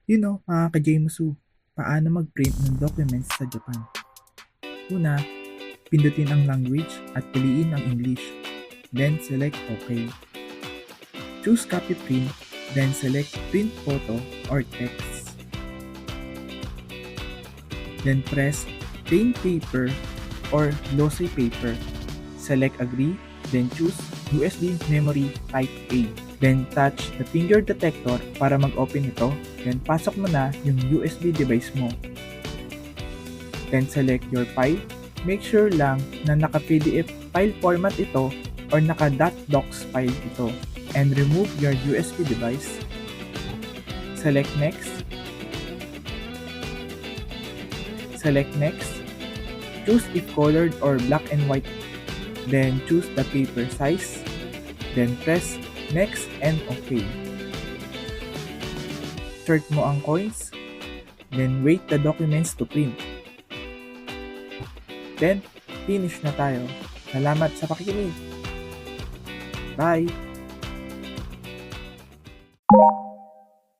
Mga ka-Jamesu, paano mag-print ng documents sa Japan? Una, pindutin ang language at piliin ang English. Then select OK. Choose copy print, then select print photo or text. Then press plain paper or glossy paper. Select agree, then choose USB memory type A. Then touch the finger detector para mag-open ito. Then pasok mo na yung USB device mo. Then select your file. Make sure lang na naka-PDF file format ito or naka.docs file ito. And remove your USB device. Select next. Select next. Choose if colored or black and white. Then choose the paper size. Then press next and OK. Insert mo ang coins. Then wait the documents to print. Then, finish na tayo. Salamat sa pakikinig. Bye!